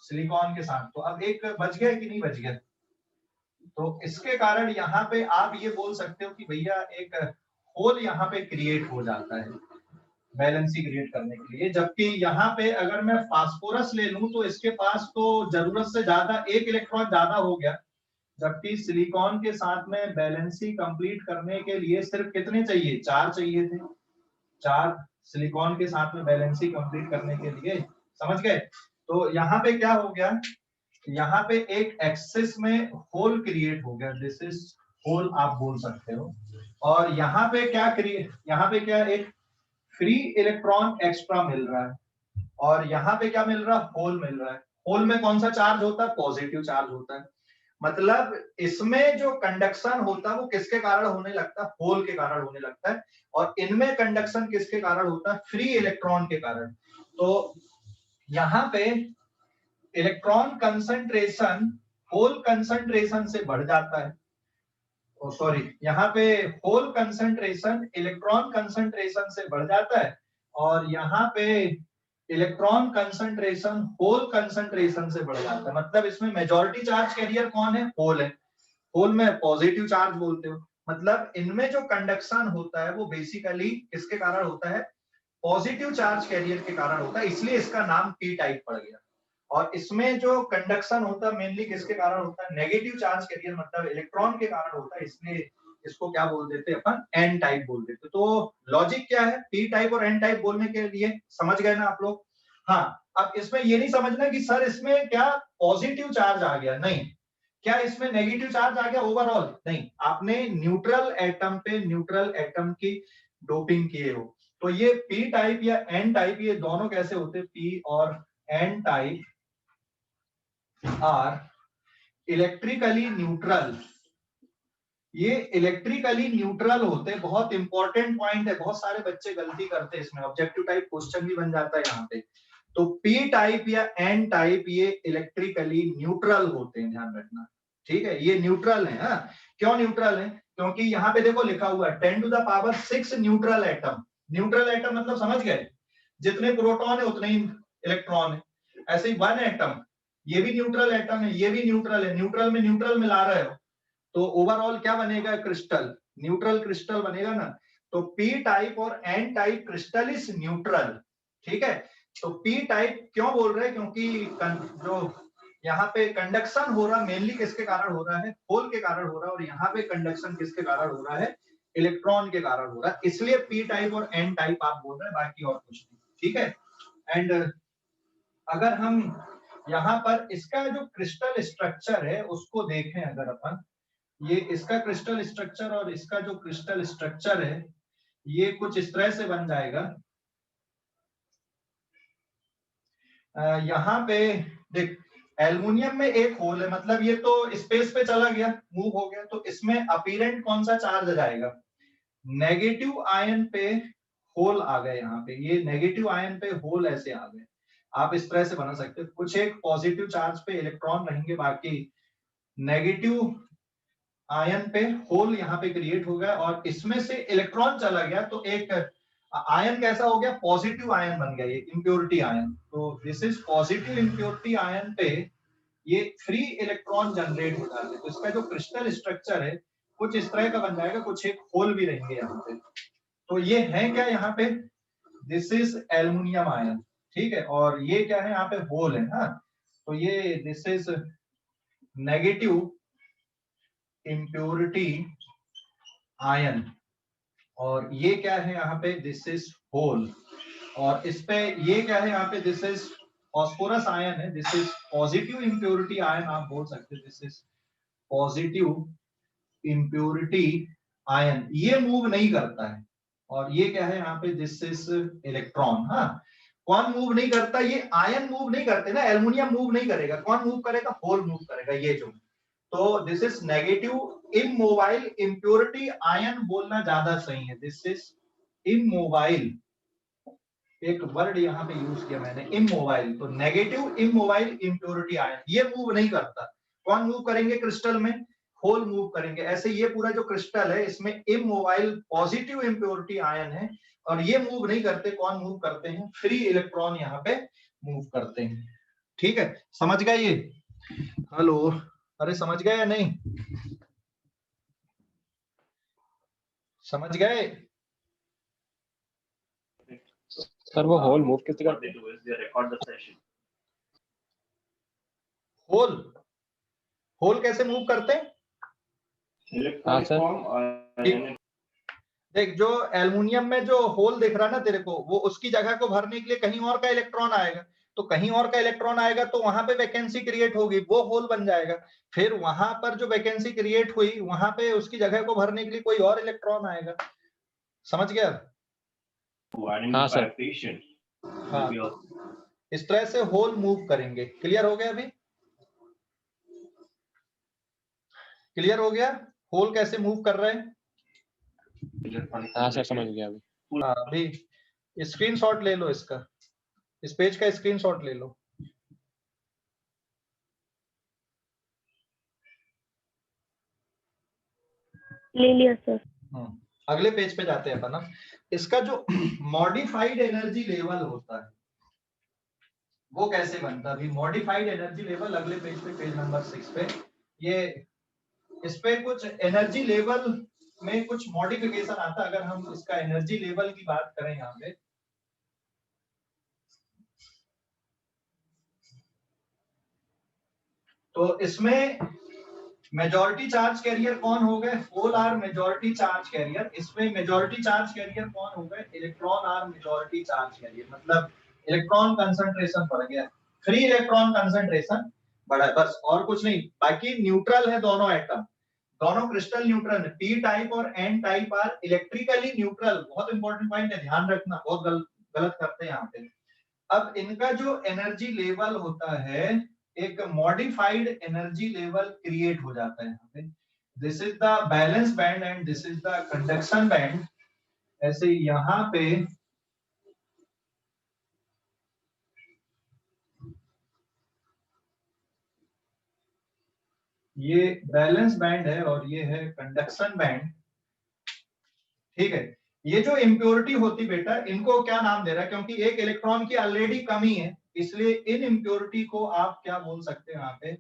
सिलिकॉन के साथ। तो अब एक बच गया कि नहीं बच गया, तो इसके कारण यहाँ पे आप ये बोल सकते हो कि भैया एक होल यहाँ पे क्रिएट हो जाता है बैलेंसी क्रिएट करने के लिए। जबकि यहाँ पे अगर मैं फास्फोरस ले लूं तो इसके पास तो जरूरत से ज्यादा एक इलेक्ट्रॉन ज्यादा हो गया, जबकि सिलिकॉन के साथ में बैलेंसी कंप्लीट करने के लिए सिर्फ कितने चाहिए, 4 चाहिए थे। 4 सिलिकॉन के साथ में बैलेंसी कंप्लीट करने के लिए, समझ गए। तो यहाँ पे क्या हो गया, यहाँ पे एक एक्सिस में होल क्रिएट हो गया, दिस इज होल आप बोल सकते हो। और यहाँ पे क्या क्रिएट, यहाँ पे क्या एक फ्री इलेक्ट्रॉन एक्स्ट्रा मिल रहा है, और यहाँ पे क्या मिल रहा है, होल मिल रहा है। होल में कौन सा चार्ज होता है, पॉजिटिव चार्ज होता है। मतलब इसमें जो कंडक्शन होता है वो किसके कारण होने लगता है, होल के कारण होने लगता है। और इनमें कंडक्शन किसके कारण होता है, फ्री इलेक्ट्रॉन के कारण। तो यहाँ पे इलेक्ट्रॉन कंसंट्रेशन होल कंसंट्रेशन से बढ़ जाता है, सॉरी यहाँ पे होल कंसंट्रेशन इलेक्ट्रॉन कंसंट्रेशन से बढ़ जाता है, और यहाँ पे इलेक्ट्रॉन कंसंट्रेशन होल कंसंट्रेशन से बढ़ जाता है। मतलब इसमें मेजॉरिटी चार्ज कैरियर कौन है, होल है। होल में पॉजिटिव चार्ज बोलते हो। मतलब इनमें जो कंडक्शन होता है वो बेसिकली किसके कारण होता है, पॉजिटिव चार्ज कैरियर के कारण होता है, इसलिए इसका नाम पी टाइप पड़ गया। और इसमें जो कंडक्शन होता है मेनली किसके कारण होता है, नेगेटिव चार्ज कैरियर, मतलब इलेक्ट्रॉन के कारण होता है, इसलिए इसको क्या बोल देते हैं अपन, एन टाइप बोल देते हैं। तो लॉजिक क्या है पी टाइप और एन टाइप बोलने के लिए, समझ गए ना आप लोग। हाँ, अब इसमें ये नहीं समझना कि सर इसमें क्या पॉजिटिव चार्ज आ गया, नहीं। क्या इसमें नेगेटिव चार्ज आ गया ओवरऑल, नहीं। आपने न्यूट्रल एटम पे न्यूट्रल एटम की डोपिंग किए हो। तो ये पी टाइप या एन टाइप, ये दोनों कैसे होते, पी और N type are electrically neutral. ये इलेक्ट्रिकली न्यूट्रल होते, बहुत इंपॉर्टेंट पॉइंट है, बहुत सारे बच्चे गलती करते हैं इसमें, ऑब्जेक्टिव टाइप क्वेश्चन भी बन जाता है यहाँ पे। तो पी टाइप या एन टाइप ये इलेक्ट्रिकली न्यूट्रल होते हैं, ध्यान रखना, ठीक है। ये न्यूट्रल है। हाँ, क्यों न्यूट्रल है, क्योंकि यहाँ पे देखो लिखा हुआ है 10⁶ न्यूट्रल एटम। न्यूट्रल एटम मतलब समझ गए, जितने प्रोटॉन है उतने ही इलेक्ट्रॉन है। ऐसे ही 1 एटम, ये भी न्यूट्रल एटम है, ये भी न्यूट्रल है, न्यूट्रल में न्यूट्रल मिला रहे हो तो ओवरऑल क्या बनेगा, क्रिस्टल, न्यूट्रल क्रिस्टल बनेगा ना। तो पी टाइप और N type crystal is neutral, ठीक है। तो पी टाइप क्यों बोल रहे हैं, क्योंकि जो यहाँ पे कंडक्शन हो रहा मेनली किसके कारण हो रहा है, होल के कारण हो रहा है, और यहाँ पे कंडक्शन किसके कारण हो रहा है, इलेक्ट्रॉन के कारण हो रहा है, इसलिए पी टाइप और एन टाइप आप बोल रहे हैं, बाकी और कुछ नहीं, ठीक है। एंड अगर हम यहाँ पर इसका जो क्रिस्टल स्ट्रक्चर है उसको देखें, अगर अपन ये इसका क्रिस्टल स्ट्रक्चर और इसका जो क्रिस्टल स्ट्रक्चर है ये कुछ इस तरह से बन जाएगा। यहाँ पे देख, एल्युमिनियम में एक होल है, मतलब ये तो स्पेस पे चला गया, मूव हो गया, तो इसमें अपीरेंट कौन सा चार्ज जाएगा, नेगेटिव आयन पे होल आ गए। यहाँ पे ये नेगेटिव आयन पे होल ऐसे आ गए, आप इस तरह से बना सकते हो। कुछ एक पॉजिटिव चार्ज पे इलेक्ट्रॉन रहेंगे, बाकी नेगेटिव आयन पे होल यहाँ पे क्रिएट हो गया, और इसमें से इलेक्ट्रॉन चला गया तो एक आयन कैसा हो गया, पॉजिटिव आयन बन गया, ये इंप्योरिटी आयन। तो this is positive impurity ion पे ये फ्री इलेक्ट्रॉन जनरेट हो जाते हैं। तो इसका जो क्रिस्टल स्ट्रक्चर है कुछ इस तरह का बन जाएगा, कुछ एक होल भी रहेंगे यहाँ पे। तो ये है क्या यहाँ पे, दिस इज एल्युमिनियम आयन, ठीक है। और ये क्या है, यहाँ पे होल है। हाँ, तो ये this is negative impurity ion, और ये क्या है यहाँ पे, दिस इज होल। और इस पे ये क्या है यहाँ पे, दिस इज फॉस्फोरस आयन है, this is positive impurity ion आप बोल सकते हैं, this is positive impurity ion, ये मूव नहीं करता है। और ये क्या है यहाँ पे, दिस इज इलेक्ट्रॉन। हाँ, कौन मूव नहीं करता, ये आयन मूव नहीं करते ना, एल्युमिनियम मूव नहीं करेगा, कौन मूव करेगा, होल मूव करेगा, ये जो। तो this is negative immobile impurity ion बोलना ज्यादा सही है, दिस इज इमोबाइल, एक वर्ड यहाँ पे यूज किया मैंने, इमोबाइल। तो नेगेटिव इमोबाइल इम्प्योरिटी आयन, ये मूव नहीं करता। कौन मूव करेंगे क्रिस्टल में, होल मूव करेंगे। ऐसे ये पूरा जो क्रिस्टल है इसमें इमोबाइल पॉजिटिव इम्प्योरिटी आयन है, और ये मूव नहीं करते, कौन मूव करते हैं, फ्री इलेक्ट्रॉन यहाँ पे मूव करते हैं, ठीक है। समझ गए ये, हेलो। अरे समझ गए या नहीं? समझ गए? सर वो होल मूव कैसे करते हैं? होल होल कैसे मूव करते हैं? हाँ सर। देख, जो एल्युमिनियम में जो होल दिख रहा है ना तेरे को, वो उसकी जगह को भरने के लिए कहीं और का इलेक्ट्रॉन आएगा, तो कहीं और का इलेक्ट्रॉन आएगा तो वहां पे वैकेंसी क्रिएट होगी, वो होल बन जाएगा। फिर वहां पर जो वैकेंसी क्रिएट हुई, वहां पे उसकी जगह को भरने के लिए कोई और इलेक्ट्रॉन आएगा। समझ गया? हाँ सर। हाँ, इस तरह से होल मूव करेंगे। क्लियर हो गया? अभी क्लियर हो गया होल कैसे मूव कर रहे हैं? हाँ सर समझ गया अभी। हाँ, अभी स्क्रीनशॉट ले लो इसका, इस पेज का स्क्रीनशॉट ले लो। ले लिया सर। अगले पेज पे जाते हैं अपन। अब इसका जो मॉडिफाइड एनर्जी लेवल होता है वो कैसे बनता है? अभी मॉडिफाइड एनर्जी लेवल अगले पेज पे, पेज नंबर 6 पे, ये इस पे कुछ एनर्जी लेवल में कुछ मॉडिफिकेशन आता है। अगर हम इसका एनर्जी लेवल की बात करें यहाँ पे, तो इसमें मेजॉरिटी चार्ज कैरियर कौन हो गए? Hole are majority charge carrier. इसमें मेजॉरिटी चार्ज कैरियर कौन हो गए? Electron are majority charge carrier. मतलब इलेक्ट्रॉन कंसंट्रेशन बढ़ गया, फ्री इलेक्ट्रॉन कंसंट्रेशन बढ़ा, बस और कुछ नहीं। बाकी न्यूट्रल है दोनों एटम, दोनों क्रिस्टल न्यूट्रल है। पी टाइप और N type are electrically neutral. बहुत इंपॉर्टेंट पॉइंट है, ध्यान रखना, बहुत गलत करते हैं यहाँ पे। अब इनका जो एनर्जी लेवल होता है, एक मॉडिफाइड एनर्जी लेवल क्रिएट हो जाता है यहाँ पे। This is the valence band and this is the conduction band. ऐसे यहाँ पे ये बैलेंस बैंड है और ये है कंडक्शन बैंड। ठीक है, ये जो इम्प्योरिटी होती बेटा, इनको क्या नाम दे रहा है? क्योंकि एक इलेक्ट्रॉन की ऑलरेडी कमी है, इसलिए इन इम्प्योरिटी को आप क्या बोल सकते हैं? यहाँ पे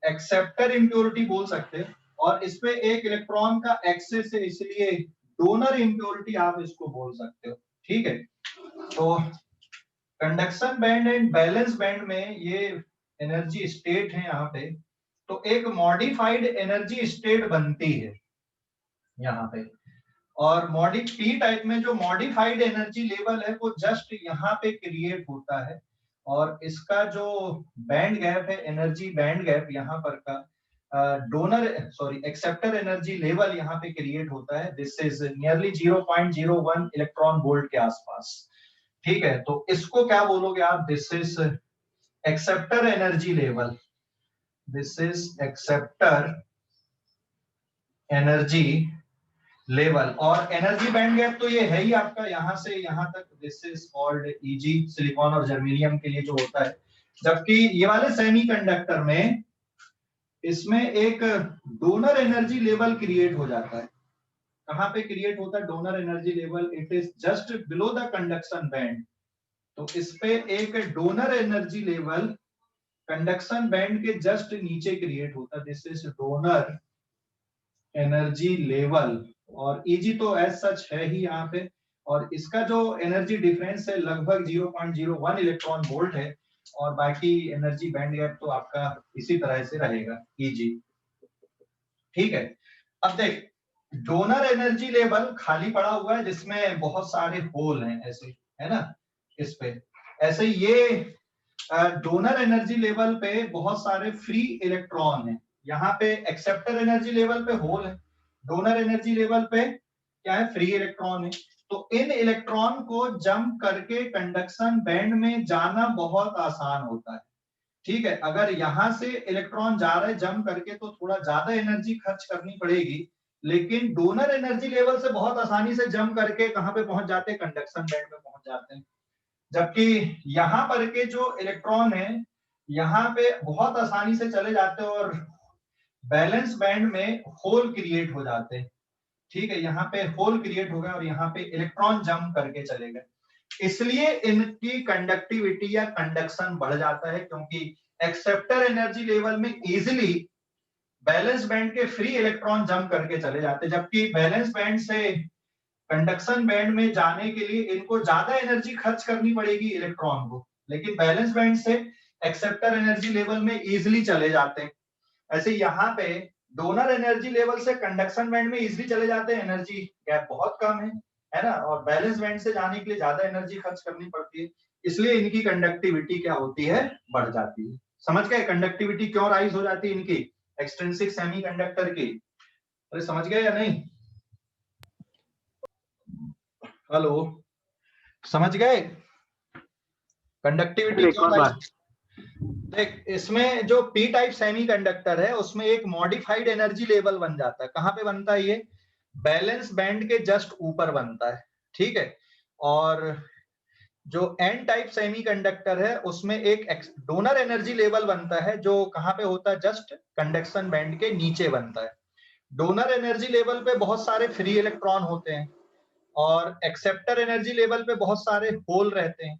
एक्सेप्टर इम्प्योरिटी बोल सकते हैं। और इसमें एक इलेक्ट्रॉन का एक्सेस है, इसलिए डोनर इम्प्योरिटी आप इसको बोल सकते हो। ठीक है, तो conduction band and balance band में ये एनर्जी स्टेट है यहाँ पे। तो एक मॉडिफाइड एनर्जी स्टेट बनती है यहाँ पे। और पी टाइप में जो मॉडिफाइड एनर्जी लेवल है वो जस्ट यहाँ पे क्रिएट होता है। और इसका जो बैंड गैप है, एनर्जी बैंड गैप यहाँ पर का एक्सेप्टर एनर्जी लेवल यहाँ पे क्रिएट होता है। This is nearly 0.01 electron volt के आसपास। ठीक है, तो इसको क्या बोलोगे आप? This is acceptor energy level. This is acceptor energy level. और एनर्जी बैंड गैप तो ये है ही आपका, यहां से यहां तक। This is called easy, silicon और जर्मेनियम के लिए जो होता है। जबकि ये वाले सेमीकंडक्टर में इसमें एक डोनर एनर्जी लेवल क्रिएट हो जाता है। कहां पे क्रिएट होता है donor energy level? It is just below the conduction band. तो इस पे एक donor energy level conduction band के जस्ट नीचे क्रिएट होता है। This is donor energy level. और ईजी तो एज सच है ही यहाँ पे। और इसका जो एनर्जी डिफरेंस है लगभग 0.01 इलेक्ट्रॉन वोल्ट है। और बाकी एनर्जी बैंड गैप तो आपका इसी तरह से रहेगा, ईजी। ठीक है, अब देख, डोनर एनर्जी लेवल खाली पड़ा हुआ है जिसमें बहुत सारे होल हैं, ऐसे है ना। इस पे ऐसे ये डोनर एनर्जी लेवल पे बहुत सारे फ्री इलेक्ट्रॉन हैं। यहाँ पे एक्सेप्टर एनर्जी लेवल पे होल है, डोनर एनर्जी लेवल पे क्या है? फ्री इलेक्ट्रॉन है। तो इन इलेक्ट्रॉन को जंप करके कंडक्शन बैंड में जाना बहुत आसान होता है। ठीक है, अगर यहां से इलेक्ट्रॉन जा रहे जंप करके तो थोड़ा ज्यादा एनर्जी खर्च करनी पड़ेगी। लेकिन डोनर एनर्जी लेवल से बहुत आसानी से जंप करके कहां पे पहुंच जाते हैं? कंडक्शन बैंड में पहुंच जाते हैं। जबकि यहाँ पर के जो इलेक्ट्रॉन है यहाँ पे बहुत आसानी से चले जाते हैं और बैलेंस बैंड में होल क्रिएट हो जाते हैं। ठीक है, यहाँ पे होल क्रिएट हो गया और यहाँ पे इलेक्ट्रॉन जंप करके चले गए, इसलिए इनकी कंडक्टिविटी या कंडक्शन बढ़ जाता है। क्योंकि एक्सेप्टर एनर्जी लेवल में इजिली बैलेंस बैंड के फ्री इलेक्ट्रॉन जंप करके चले जाते, जबकि बैलेंस बैंड से कंडक्शन बैंड में जाने के लिए इनको ज्यादा एनर्जी खर्च करनी पड़ेगी इलेक्ट्रॉन को, लेकिन बैलेंस बैंड से एक्सेप्टर एनर्जी लेवल में इजीली चले जाते हैं। ऐसे यहाँ पे डोनर एनर्जी लेवल से कंडक्शन बैंड में इजीली चले जाते हैं, एनर्जी गैप बहुत कम है ना, और बैलेंस बैंड से जाने के लिए ज्यादा एनर्जी खर्च करनी पड़ती है, इसलिए इनकी कंडक्टिविटी क्या होती है, बढ़ जाती है। समझ गए कंडक्टिविटी क्यों राइज हो जाती है इनकी एक्सट्रिंसिक सेमीकंडक्टर की? अरे समझ गए या नहीं? हेलो, समझ गए कंडक्टिविटी क्यों राइज? देख, इसमें जो पी टाइप सेमीकंडक्टर है उसमें एक मॉडिफाइड एनर्जी लेवल बन जाता है। कहां पे बनता है ये? बैलेंस बैंड के जस्ट ऊपर बनता है, ठीक है। और जो एन टाइप सेमीकंडक्टर है उसमें एक डोनर एनर्जी लेवल बनता है, जो कहां पे होता है? जस्ट कंडक्शन बैंड के नीचे बनता है। डोनर एनर्जी लेवल पे बहुत सारे फ्री इलेक्ट्रॉन होते हैं और एक्सेप्टर एनर्जी लेवल पे बहुत सारे होल रहते हैं।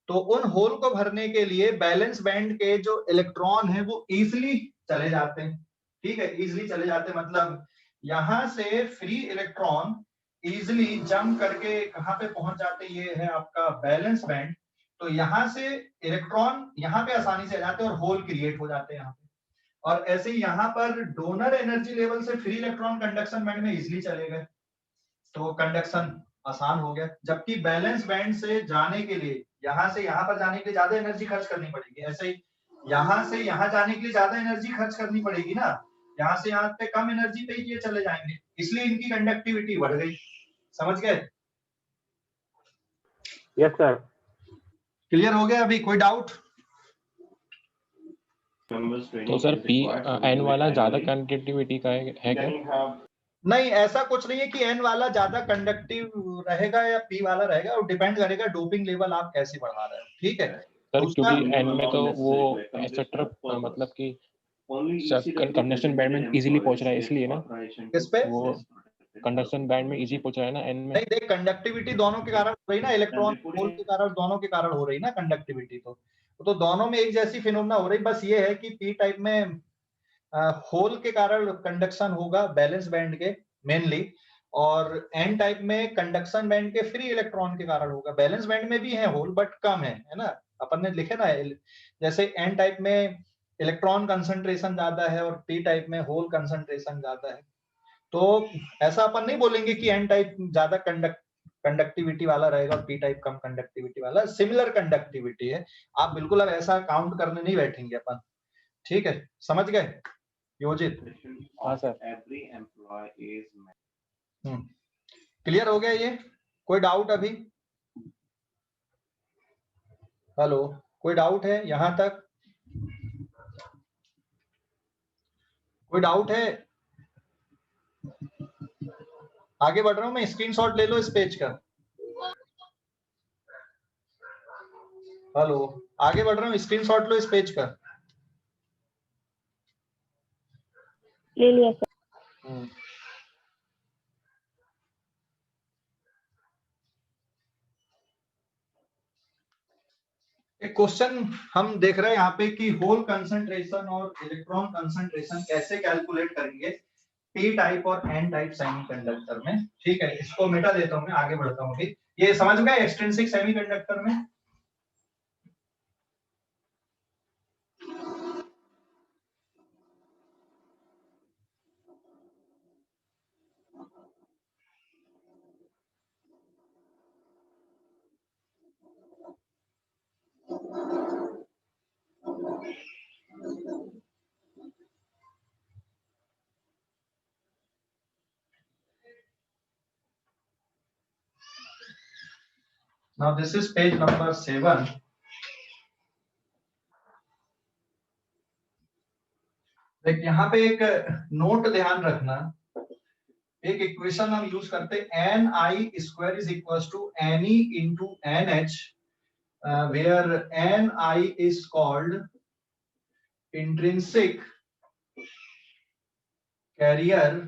तो उन होल को भरने के लिए बैलेंस बैंड के जो इलेक्ट्रॉन है वो इजीली चले जाते हैं, ठीक है। इजीली चले जाते हैं मतलब यहां से फ्री इलेक्ट्रॉन इजीली जंप करके कहां पे पहुंच जाते हैं? ये है आपका बैलेंस बैंड। तो यहां से इलेक्ट्रॉन यहां पे आसानी से आ जाते हैं और होल क्रिएट हो जाते हैं यहाँ पे। और ऐसे ही यहाँ पर डोनर एनर्जी लेवल से फ्री इलेक्ट्रॉन कंडक्शन बैंड में इजीली चले गए, तो कंडक्शन आसान हो गया। जबकि बैलेंस बैंड से जाने के लिए, यहां से यहां पर जाने के लिए ज्यादा एनर्जी खर्च करनी पड़ेगी। ऐसे ही यहां से यहां जाने के लिए ज्यादा एनर्जी खर्च करनी पड़ेगी ना, यहां से यहां पे कम एनर्जी पे ही ये चले जाएंगे, इसलिए इनकी कंडक्टिविटी बढ़ गई। समझ गए? Yes sir. क्लियर हो गया? अभी कोई डाउट? तो सर पी एन वाला ज्यादा कंडक्टिविटी का है क्या? नहीं, ऐसा कुछ नहीं है कि एन वाला ज्यादा कंडक्टिव रहेगा या पी वाला रहेगा, और डिपेंड करेगा डोपिंग लेवल आप कैसे बढ़ा रहे हो, ठीक है। सर उसका क्योंकि एन में तो वो एक्सेट्रा मतलब कि कंडक्शन बैंड में इजीली पहुंच रहा है इसलिए ना, किस पे? वो कंडक्शन बैंड में इजी पहुंच रहा है ना एन में। नहीं देख, कंडक्टिविटी दोनों के कारण हो रही ना, इलेक्ट्रॉन होल के कारण, दोनों के कारण हो रही ना कंडक्टिविटी। तो दोनों में एक जैसी फिनोमेना हो रही, बस ये है कि पी टाइप में होल के कारण कंडक्शन होगा बैलेंस बैंड के मेनली, और एन टाइप में कंडक्शन बैंड के फ्री इलेक्ट्रॉन के कारण होगा। बैलेंस बैंड में भी है होल बट कम है ना। अपन ने लिखे ना, जैसे एन टाइप में इलेक्ट्रॉन कंसंट्रेशन ज्यादा है और पी टाइप में होल कंसंट्रेशन ज्यादा है। तो ऐसा अपन नहीं बोलेंगे कि एन टाइप ज्यादा कंडक्टिविटी वाला रहेगा और पी टाइप कम कंडक्टिविटी वाला, सिमिलर कंडक्टिविटी है। आप बिल्कुल अब ऐसा काउंट करने नहीं बैठेंगे अपन, ठीक है। समझ गए योजित? हाँ सर। क्लियर हो गया ये? कोई डाउट अभी? हेलो, कोई डाउट है यहां तक? कोई डाउट है? आगे बढ़ रहा हूं मैं, स्क्रीनशॉट ले लो इस पेज का। हेलो, आगे बढ़ रहा हूं, स्क्रीनशॉट लो इस पेज का। ले लिया सर। एक क्वेश्चन हम देख रहे हैं यहाँ पे कि होल कंसंट्रेशन और इलेक्ट्रॉन कंसंट्रेशन कैसे कैलकुलेट करेंगे पी टाइप और एन टाइप सेमीकंडक्टर में, ठीक है। इसको मिटा देता हूं मैं, आगे बढ़ता हूं अभी। ये समझ गए एक्सट्रिंसिक सेमीकंडक्टर में? Now this is page number 7. देख, यहाँ पे एक नोट ध्यान रखना, एक इक्वेशन हम यूज करते हैं, N I square is equal to N E into N H, where N I is called intrinsic carrier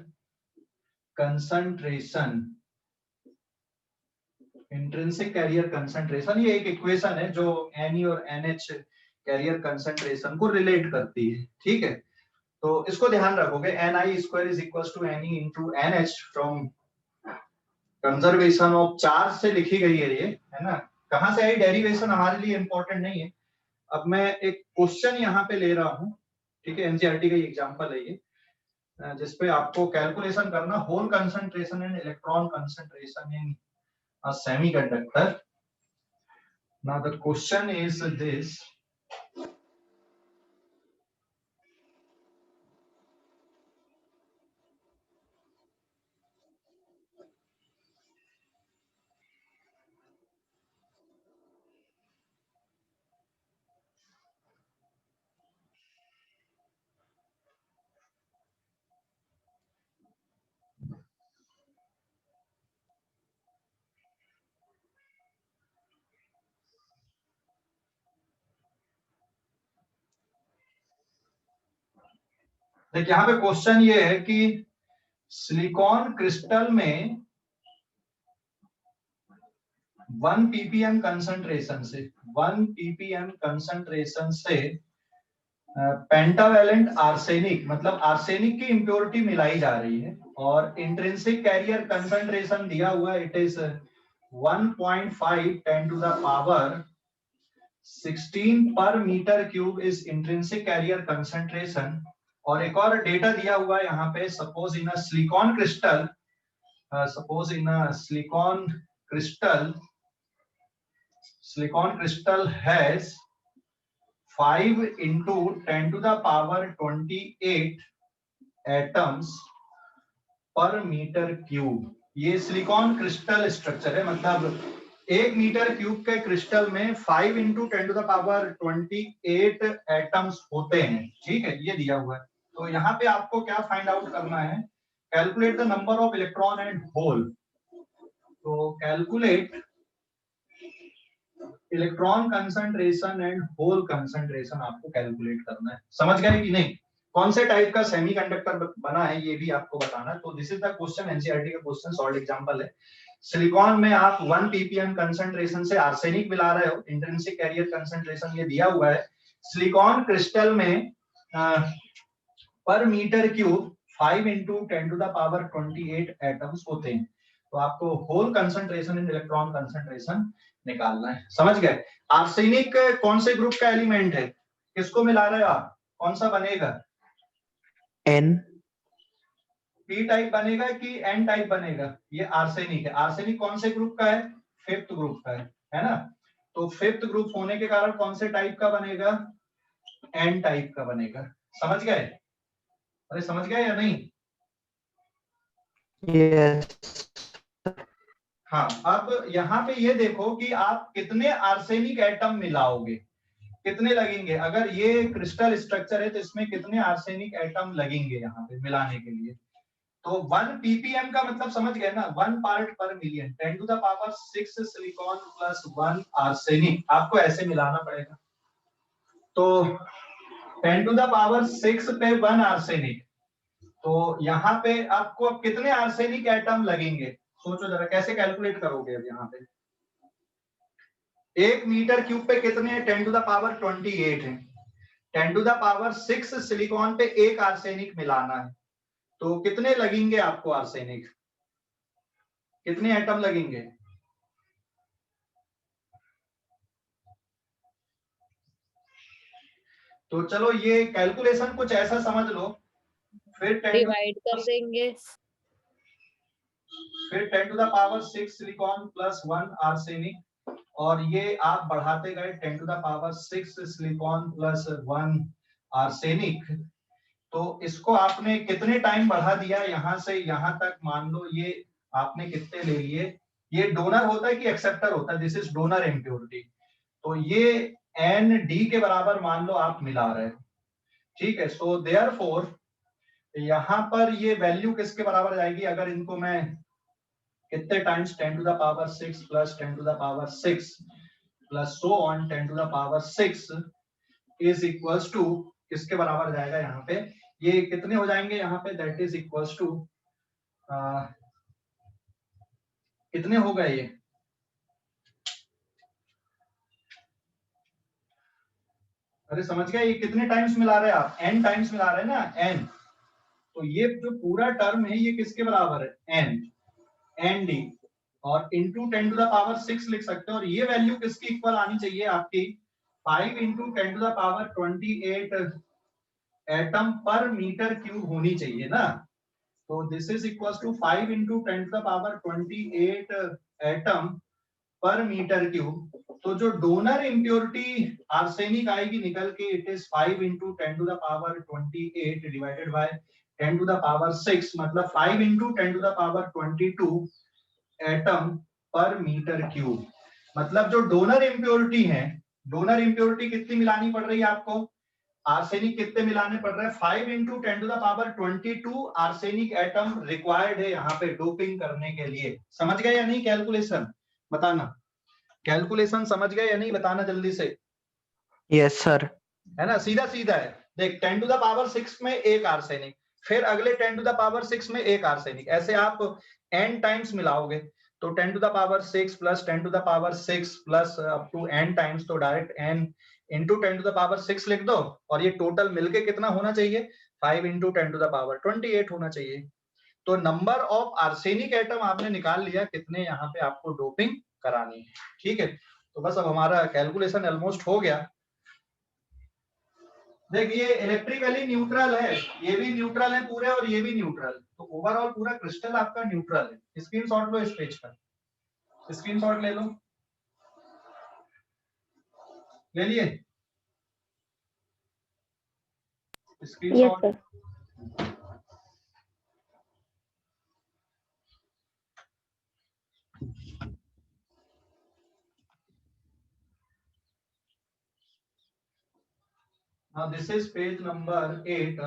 concentration. Intrinsic carrier concentration ये एक इक्वेशन है जो एन ई और एन एच कैरियर कंसंट्रेशन को रिलेट करती है, ठीक है। तो इसको ध्यान रखोगे, Ni square is equal to Ne into NH from conservation of charge से लिखी गई है ये, है ना। कहाँ से आई डेरिवेशन हमारे लिए इंपॉर्टेंट नहीं है। अब मैं एक क्वेश्चन यहाँ पे ले रहा हूँ, ठीक है, एनसीईआरटी का एग्जांपल है ये, जिसपे आपको कैलकुलेशन करना hole concentration and electron concentration in a semiconductor. Now the question is this, देखिए यहाँ पे क्वेश्चन ये है कि सिलिकॉन क्रिस्टल में 1 ppm कंसंट्रेशन से, 1 ppm कंसंट्रेशन से पेंटावेलेंट आर्सेनिक, मतलब आर्सेनिक की इंप्योरिटी मिलाई जा रही है, और इंट्रिंसिक कैरियर कंसंट्रेशन दिया हुआ it is 1.5 10 to the power 16 पर metre cube is intrinsic carrier concentration. और एक और डेटा दिया हुआ है यहाँ पे, suppose in a silicon crystal, suppose in a silicon crystal has 5 into 10 to the power 28 atoms पर मीटर क्यूब। ये सिलिकॉन क्रिस्टल स्ट्रक्चर है, मतलब 1 मीटर क्यूब के क्रिस्टल में 5 into 10 to the power 28 atoms होते हैं, ठीक है, ये दिया हुआ है। तो यहाँ पे आपको क्या फाइंड आउट करना है, calculate the number of electron and hole. तो calculate electron concentration and hole concentration आपको कैलकुलेट करना है। समझ गए कि नहीं? कौन से टाइप का सेमीकंडक्टर बना है ये भी आपको बताना है। तो this is the question, NCERT का क्वेश्चन, सॉल्ड एग्जांपल है। सिलिकॉन में आप 1 ppm कंसंट्रेशन से आर्सेनिक मिला रहे हो, इंट्रिंसिक कैरियर कंसंट्रेशन ये दिया हुआ है। सिलिकॉन क्रिस्टल में पर metre cube 5 into 10 to the power 28 atoms होते हैं। तो आपको hole concentration and electron concentration निकालना है। समझ गए? आर्सेनिक कौन से ग्रुप का एलिमेंट है, किसको मिला रहे हो आप, कौन सा बनेगा? N, पी टाइप बनेगा कि एन टाइप बनेगा? ये आर्सेनिक है। आर्सेनिक कौन से ग्रुप का है? फिफ्थ ग्रुप का है ना। तो फिफ्थ ग्रुप होने के कारण कौन से टाइप का बनेगा? एन टाइप का बनेगा। समझ गए? अरे समझ गए या नहीं? yes, हाँ, अब यहाँ पे ये देखो कि आप कितने आर्सेनिक एटम मिलाओगे, कितने लगेंगे। अगर ये क्रिस्टल स्ट्रक्चर है तो इसमें कितने आर्सेनिक एटम लगेंगे यहाँ पे मिलाने के लिए। तो 1 ppm का मतलब समझ गए ना, 1 पार्ट पर million, 10 to the power 6 silicon plus 1 arsenic आपको ऐसे मिलाना पड़ेगा। तो 10 टू द पावर 6 पे 1 आर्सेनिक, तो यहाँ पे आपको अब कितने आर्सेनिक एटम लगेंगे, सोचो जरा कैसे कैलकुलेट करोगे। अब यहाँ पे 1 मीटर क्यूब पे कितने, 10 टू द पावर 28 है। 10 टू द पावर 6 सिलिकॉन पे 1 आर्सेनिक मिलाना है, तो कितने लगेंगे आपको आर्सेनिक, कितने एटम लगेंगे? तो चलो ये कैलकुलेशन कुछ ऐसा समझ लो, फिर 10 डिवाइड कर देंगे। फिर 10 to the power 6 silicon plus 1 arsenic, और ये आप बढ़ाते गए 10 to the power 6 silicon plus 1 arsenic. तो इसको आपने कितने टाइम बढ़ा दिया यहाँ से यहाँ तक, मान लो ये आपने कितने ले लिए। ये डोनर होता है कि एक्सेप्टर होता है? This is donor impurity. तो ये एन डी के बराबर मान लो आप मिला रहे हो, ठीक है। सो देयरफॉर यहाँ पर ये वैल्यू किसके बराबर जाएगी, अगर इनको मैं कितने times 10 to the power 6 plus 10 to the power 6 plus so on 10 to the power 6 is equals to किसके बराबर जाएगा यहाँ पे, ये कितने हो जाएंगे यहाँ पे, दैट इज इक्वल्स टू कितने हो गए ये, अरे समझ गए, ये कितने टाइम्स मिला रहे हैं आप, n टाइम्स मिला रहे हैं ना, n। तो ये जो पूरा टर्म है ये किसके बराबर है, n nd, और इंटू 10 टू द पावर 6 लिख सकते हो। और ये वैल्यू किसकी इक्वल आनी चाहिए आपकी, 5 into 10 to the power 28 atom per metre cube होनी चाहिए ना। तो this is equal to 5 into 10 to the power 28 atom per metre cube. तो जो डोनर इम्प्योरिटी आर्सेनिक आएगी निकल के, it is 5 into 10 to the power 28 divided by 10 to the power 6, मतलब 5 into 10 to the power 22 atom per metre cube. मतलब जो डोनर इम्प्योरिटी है, डोनर इम्प्योरिटी कितनी मिलानी पड़ रही है आपको, आर्सेनिक कितने मिलाने पड़ रहे हैं, 5 into 10 to the power 22 arsenic atom required है यहाँ पे डोपिंग करने के लिए। समझ गए या नहीं कैलकुलेशन, बताना कैलकुलेशन समझ गए या नहीं, बताना जल्दी से। Yes sir. है ना, सीधा सीधा है। देख 10 टू द पावर 6 में एक आर्सेनिक, फिर अगले 10 टू द पावर 6 में एक आर्सेनिक, ऐसे आप n टाइम्स मिलाओगे। तो 10 to the power 6 plus 10 to the power 6 plus up to n times, तो direct n into 10 to the power 6 लिख दो, और ये टोटल मिलके कितना होना चाहिए, 5 इंटू 10 टू द पावर 28 होना चाहिए। तो नंबर ऑफ आर्सेनिक एटम आपने निकाल लिया, कितने यहाँ पे आपको डोपिंग करानी है। ठीक है, तो बस अब हमारा कैलकुलेशन ऑलमोस्ट हो गया। देखिए इलेक्ट्रिकली न्यूट्रल है, ये भी न्यूट्रल है पूरे और ये भी न्यूट्रल, तो ओवरऑल पूरा क्रिस्टल आपका न्यूट्रल है। स्क्रीनशॉट लो इस पेज का, स्क्रीनशॉट ले लो, ले लिए yes screenshot. Sir. Now this is page number 8.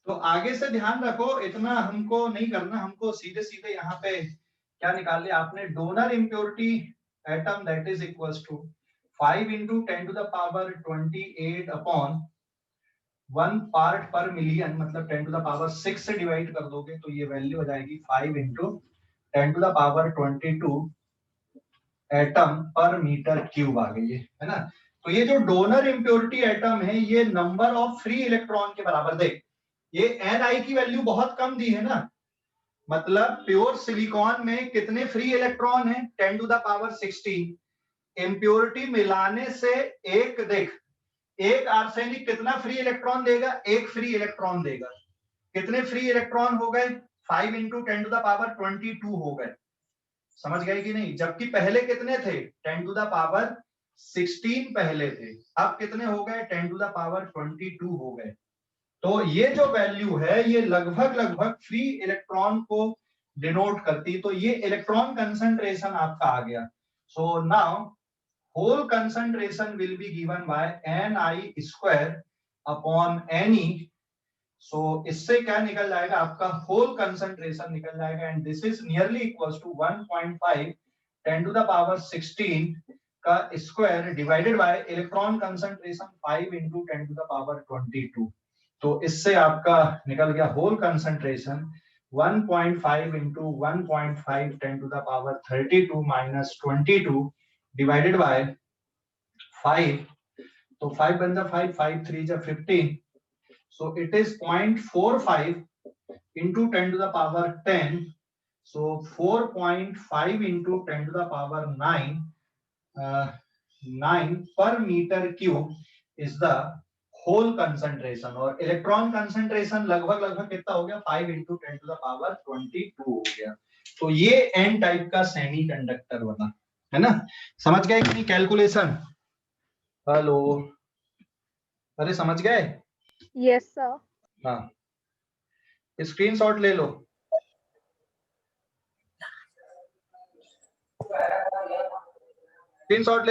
तो आगे से ध्यान रखो, इतना हमको नहीं करना, हमको सीधे सीधे यहाँ पे क्या निकाल लिया आपने, donor impurity atom that is equals to 5 into 10 to the power 28 upon 1 part पर मिलियन, मतलब 10 टू द पावर 6 से डिवाइड कर दोगे तो ये वैल्यू हो जाएगी 5 into 10 to the power 22 atom per metre cube आ गई है ना। तो ये जो डोनर इम्प्योरिटी एटम है ये नंबर ऑफ फ्री इलेक्ट्रॉन के बराबर, देख ये Ni की वैल्यू बहुत कम दी है ना, मतलब प्योर सिलिकॉन में कितने फ्री इलेक्ट्रॉन है, 10 टू द पावर 16। इम्प्योरिटी मिलाने से एक, देख एक आर्सेनिक कितना फ्री इलेक्ट्रॉन देगा, एक फ्री इलेक्ट्रॉन देगा। कितने फ्री इलेक्ट्रॉन हो गए, 5 इंटू 10 टू द पावर 22 हो गए। समझ गए कि नहीं, जबकि पहले कितने थे, 10 टू द पावर 16 पहले थे, अब कितने हो गए, 10 टू द पावर 22 हो गए। तो ये जो वैल्यू है ये लगभग लगभग फ्री इलेक्ट्रॉन को डिनोट करती, तो ये इलेक्ट्रॉन कंसंट्रेशन आपका आ गया। So now hole concentration will be given by Ni square upon Ne। सो इससे क्या निकल जाएगा, आपका होल कंसंट्रेशन निकल जाएगा, and this is nearly equals to 1.5 10 to the power 16 का square divided by electron concentration 5 into 10 to the power 22। तो इससे आपका निकल गया hole concentration 1.5 into 1.5 10 to the power 32 minus 22 divided bye 5। तो 5 बन जा 5, 5 3 जा 15, so it is 0.45 into 10 to the power 10, so 4.5 into 10 to the power 9 9 per meter cube is the whole concentration। और इलेक्ट्रॉन कंसंट्रेशन लगभग लगभग कितना हो गया, 5 into 10 to the power 22 हो गया। तो ये एन टाइप का सेमीकंडक्टर बना, है ना। समझ गए कि नहीं कैलकुलेशन, हेलो, अरे समझ गए। Yes sir. हाँ स्क्रीनशॉट ले लो, स्क्रीनशॉट ले